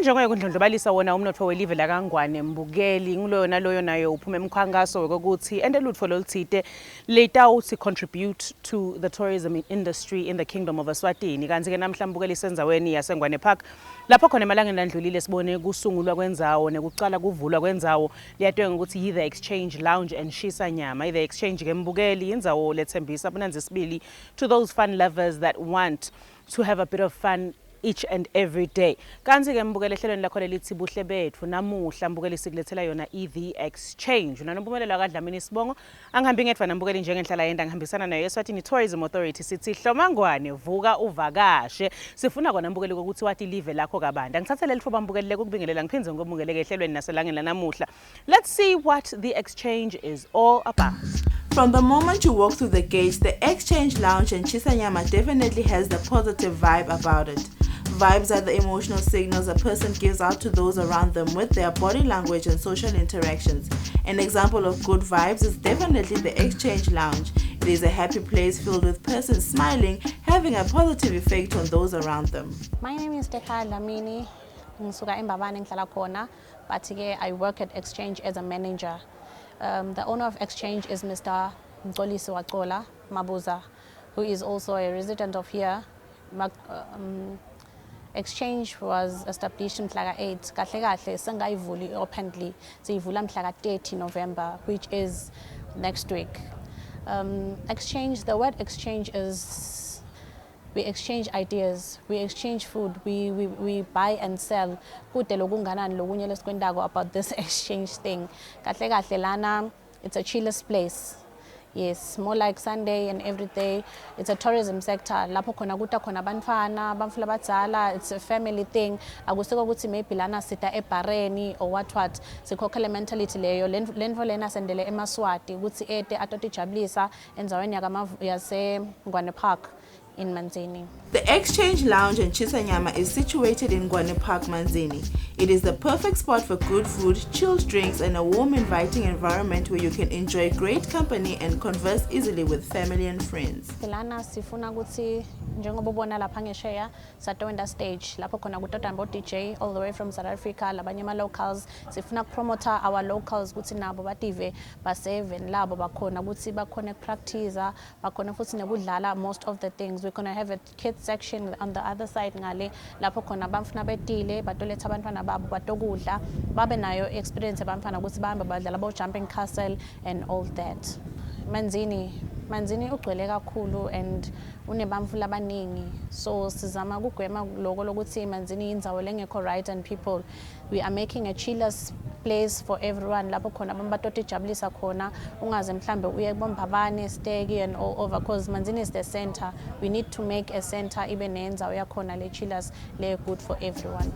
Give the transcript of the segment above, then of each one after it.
njengoye kundlondlobalisa wona umnotfo welive la kaNgwane Mbukeli nguloyo naloyo nayo uphuma emkhankaso wokuthi endelutfo loluthite letawuthi contribute to the tourism industry in the Kingdom of Eswatini. Kanti ke namhla Mbukeli senzaweni yaseNgwane Park lapho khona emalangeni adlulile sibone kusungulwa kwendzawo nekucala kuvulwa kwendzawo liyatwenga ukuthi The Exchange Lounge and Shisa Nyama. The Exchange ke Mbukeli indzawo lethembisa abunanzi sibili to those fun lovers that want to have a bit of fun each and every day. Kanzi ke Mbukeli ehlelweni lakho lelithi buhle bethu namuhla Mbukeli sikulethela yona The Exchange. Una nompumelelo kaDlamini Sibongo angihambi ngedwa naMbukeli njengenhlala yenda ngihambisana nayo Eswatini Tourism Authority sithi hloma Ngwane vuka uvakashe. Sifuna kona Mbukeli ukuthi wathi live lakho kabanda. Ngithathe leli thuba Mbukeli lekubingelela ngiphinze ngombukeleke ehlelweni naselangeni lanamuhla. Let's see what The Exchange is all about. From the moment you walk through the gates, the Exchange Lounge and Shisa Nyama definitely has the positive vibe about it. Vibes are the emotional signals a person gives out to those around them with their body language and social interactions. An example of good vibes is definitely the Exchange Lounge. It is a happy place filled with persons smiling, having a positive effect on those around them. My name is Teka Lamini. Ngisuka eMbabane ngihlala khona, but I work at Exchange as a manager. The owner of Exchange is Mr. Mxolisi Waqola Mabuza, who is also a resident of here. Exchange was established in Mhlaga 8. Kahle kahle sengayivuli openly. Siyivula Mhlaga 30 November, which is next week. Exchange, the word exchange is we exchange ideas, we exchange food, we buy and sell. Kude lokunganani lokunye lesikwendako about this exchange thing. Kahle kahle lana, it's a chillest place. Yes, more like Sunday and every day. It's a tourism sector. Lapho khona kuta khona bantfwana, bamfula badzala. It's a family thing. Akusiko ukuthi maybe lana sita ebareni or what. Sikhokhele mentality leyo. Lenvo lena sendele eMaswati. Ukuthi ete atoti jabulisa endzaweni yase Ngwane Park in Manzini. The Exchange Lounge and Shisa Nyama is situated in Ngwane Park, Manzini. It is the perfect spot for good food, chilled drinks, and a warm, inviting environment where you can enjoy great company and converse easily with family and friends. Lana sifuna ukuthi njengoba ubona lapha ngesheya satowenda stage lapho khona kutota mbo DJ all the way from South Africa labanye ama locals sifuna promote our locals ukuthi nabo bative basave labo bakhona ukuthi bakhona practice bakhona futhi nekudlala most of the things. We're going to have a kids section on the other side ngale lapho khona bamfuna betile batoletha abantwana babo batokudla babe nayo experience abamfana ukuthi bahambe badlala bo jumping castle and all that. Manzini ugcwele kakhulu and unebamfula abaningi, so sizama kugwema lokho lokuthi Manzini indzawo lengekho right and people. We are making a chillers place for everyone lapho khona bambatoti jabulisa khona ungaze mhlambe uye bombabane Stegi and all over because Manzini is the center. We need to make a center ibe nendzawo yakhona le chillers le good for everyone.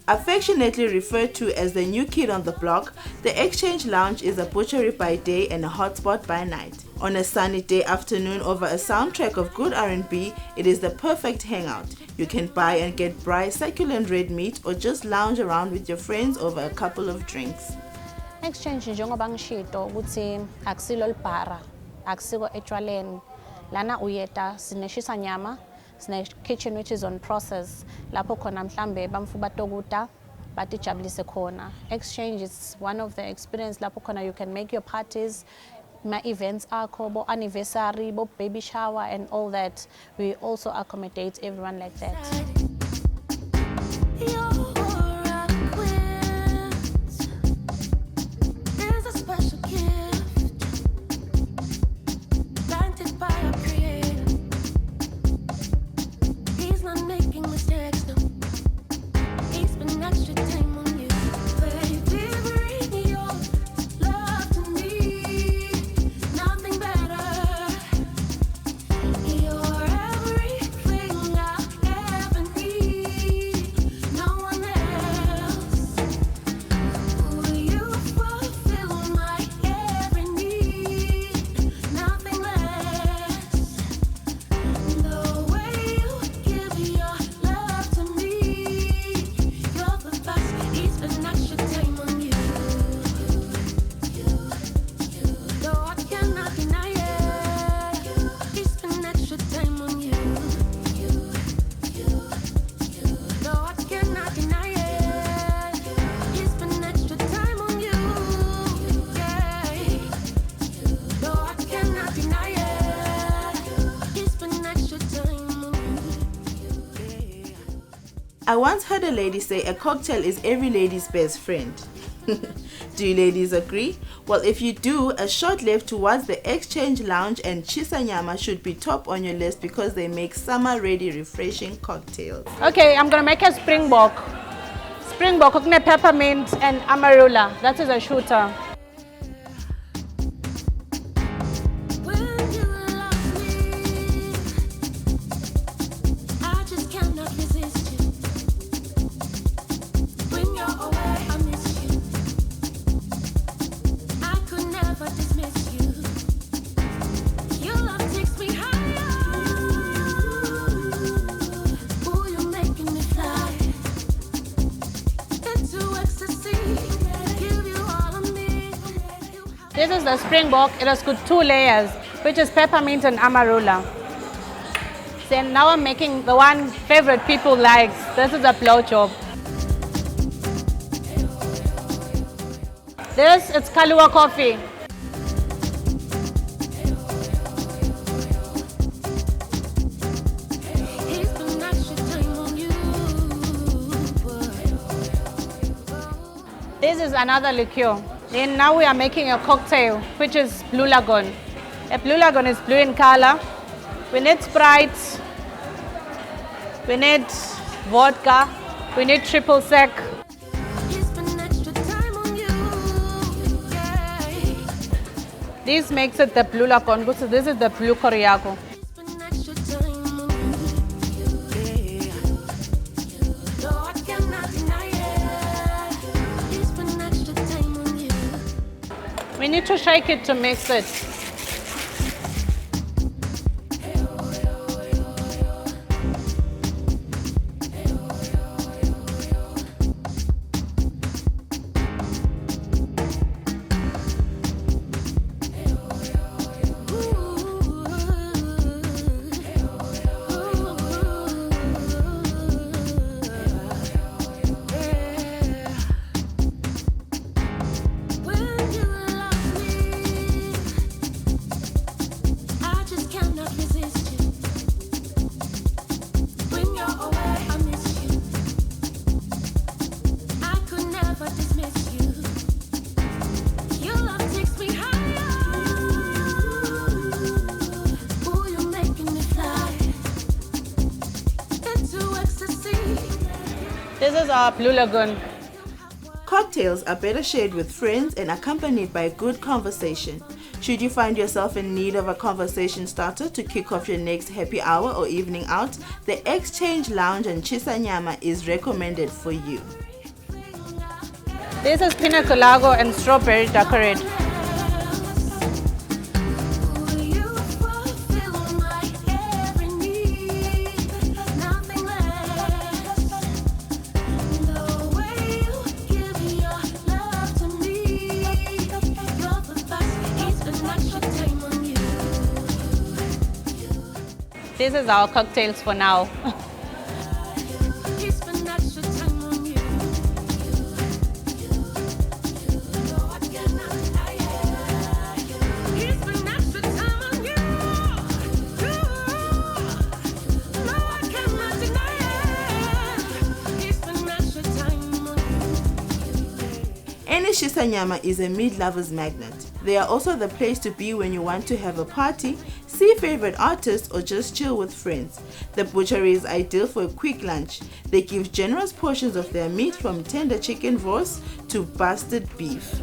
Affectionately referred to as the new kid on the block, the Exchange Lounge is a butchery by day and a hotspot by night. On a sunny day afternoon over a soundtrack of good R&B, it is the perfect hangout. You can buy and get braai, succulent red meat, or just lounge around with your friends over a couple of drinks. Exchange njengoba ngishito ukuthi akusilo libhara, akusiko etshwaleni. Lana uyeta sineshisa nyama, sine kitchen which is on process. Lapho khona mhlambe bamfu batokuta batijabulise khona. Exchange is one of the experience lapho khona you can make your parties, my events akho, bo anniversary, bo baby shower and all that. We also accommodate everyone like that. I once heard a lady say a cocktail is every lady's best friend. Do you ladies agree? Well, if you do, a short left towards the Exchange Lounge and Chisa Nyama should be top on your list because they make summer-ready, refreshing cocktails. Okay, I'm gonna make a springbok. Springbok, coconut peppermint and amarula. That is a shooter. This is the springbok. It has got 2 layers, which is peppermint and amarula. Then now I'm making the one favorite people likes. This is a blowjob. This is Kahlua coffee. This is another liqueur. Then now we are making a cocktail, which is Blue Lagoon. A Blue Lagoon is blue in color. We need Sprite, we need vodka, we need triple sec. This makes it the Blue Lagoon, so this is the Blue Coriaco. We need to shake it to mix it. This is our Blue Lagoon. Cocktails are better shared with friends and accompanied by good conversation. Should you find yourself in need of a conversation starter to kick off your next happy hour or evening out, the Exchange Lounge and Chisa Nyama is recommended for you. This is pina colada and strawberry daiquiri. This is our cocktails for now. Chisanyama is a meat lover's magnet. They are also the place to be when you want to have a party, see favorite artists, or just chill with friends. The butchery is ideal for a quick lunch. They give generous portions of their meat from tender chicken roast to basted beef.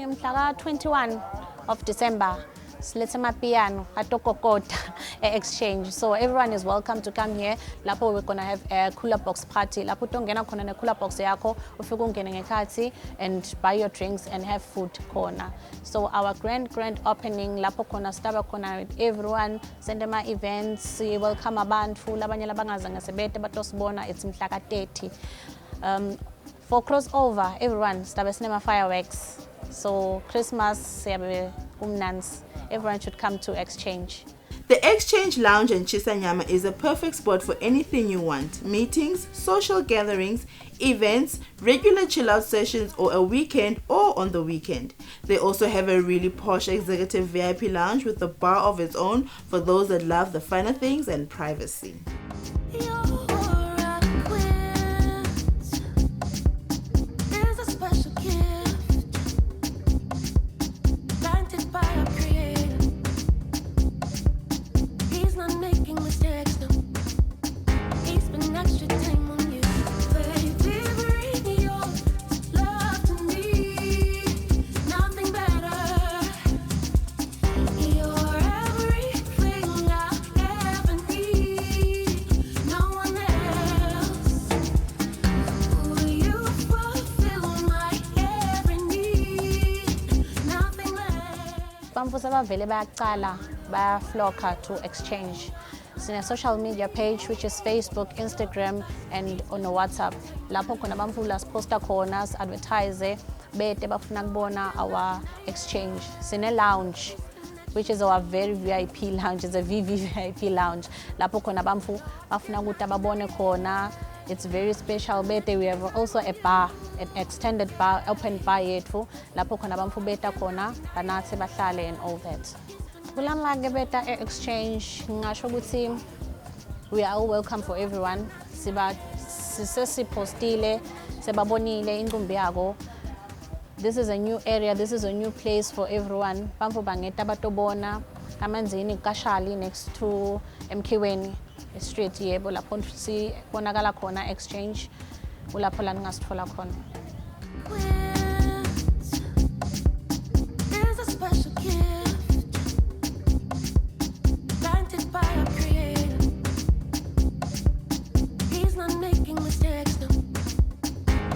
Mhla 21 of December, silethe amapiano atokokota exchange. So everyone is welcome to come here. Lapho we're gonna have a cooler box party. Lapho tongena khona ne cooler box yakho, ufike ungene ngekhathi and buy your drinks and have food khona. So our grand opening lapho khona staba khona with everyone, send them events, welcome abantu labanye labangazange sebete batosibona. It's mhla 30. For crossover, everyone staba sinema fireworks. So Christmas, everyone should come to Exchange. The Exchange Lounge in Chisanyama is a perfect spot for anything you want. Meetings, social gatherings, events, regular chill-out sessions, or a weekend or on the weekend. They also have a really posh executive VIP lounge with a bar of its own for those that love the finer things and privacy. Vele bayaqala bayafloka to Exchange. It's in a social media page which is Facebook, Instagram, and on WhatsApp. Lapho khona bamfula posta khona advertise bete bafuna kubona our Exchange. Sine lounge which is our very VIP lounge, it's a VVVIP lounge. Lapho khona bamfu bafuna ukuthi ababone khona It's very special. Bete, we have also a bar, an extended bar, open bar yetfu. Lapho khona bamfubeta khona, banathe bahlale and all that. Kulamage beta exchange, ngasho ukuthi we are all welcome for everyone. Sisipostile, sebabonile inkumbi yako. This is a new area, this is a new place for everyone. Bamfu bangeta batobona, kamanzini kashali next to Mkiweni street yebo lapho sibonakala khona exchange ulapho la ningasithola khona. There's a special gift granted by our Creator. He's not making mistakes, no.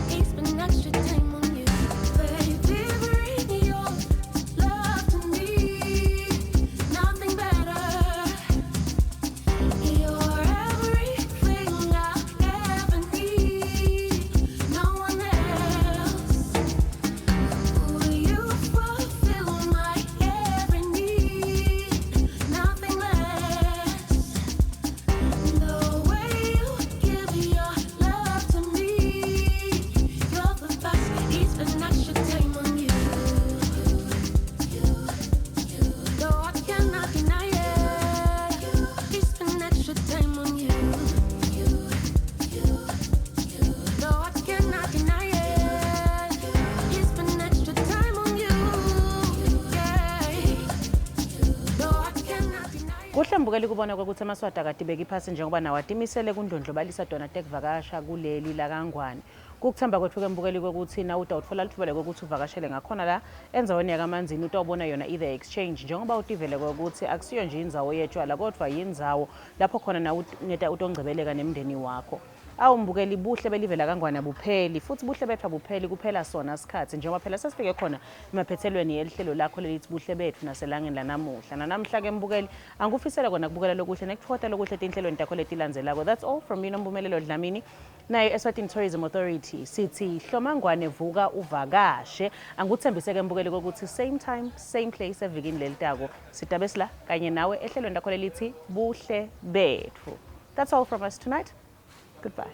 He spent extra time on you. Baby, bring your love to me. Nothing better. You're everything I ever need. No one else. Will you fulfill my every need? Nothing less. The way you give your love to me, you're the best. He spent extra time on you. Though I cannot deny it, he spent extra time on you. Though I cannot deny it, he spent extra time on you. Yeah. Though I cannot deny it. Kuhle mbukeli kubona ukuthi amaswati akadibeki phasi njengoba nawo atimisele kundlondlobalisa dona tekuvakasha kuleli la kaNgwane. Kukuthemba kwethu ke mbukeli ukuthi na utawutfola lithuba ukuthi uvakashele ngakhona la enzaweni yakamanzini utawubona yona either exchange njengoba utivele ukuthi akusiyo nje indzawo yetshwala kodwa yindzawo lapho khona na uneta utongcebeleka nemndeni wakho. Awu mbukeli buhle belive la kaNgwane bupheli futhi buhle bethu bupheli kuphela sona isikhathi njengoba phela sesifike khona emaphethelweni yelihlelo lakho lelithi buhle bethu naselangeni lanamuhla. Namhla ke mbukeli angufisela kona kubukela lokuhle nekufota lokuhle etinhlelweni takho letilandzelako. That's all from me Nombumelelo Dlamini. Nayo Eswatini Tourism Authority sithi hloma Ngwane vuka uvakashe. Anguthembise ke mbukeli ukuthi same time same place evikini lelitako sitabesla kanye nawe ehlelweni takho lelithi buhle bethu. That's all from us tonight. Goodbye.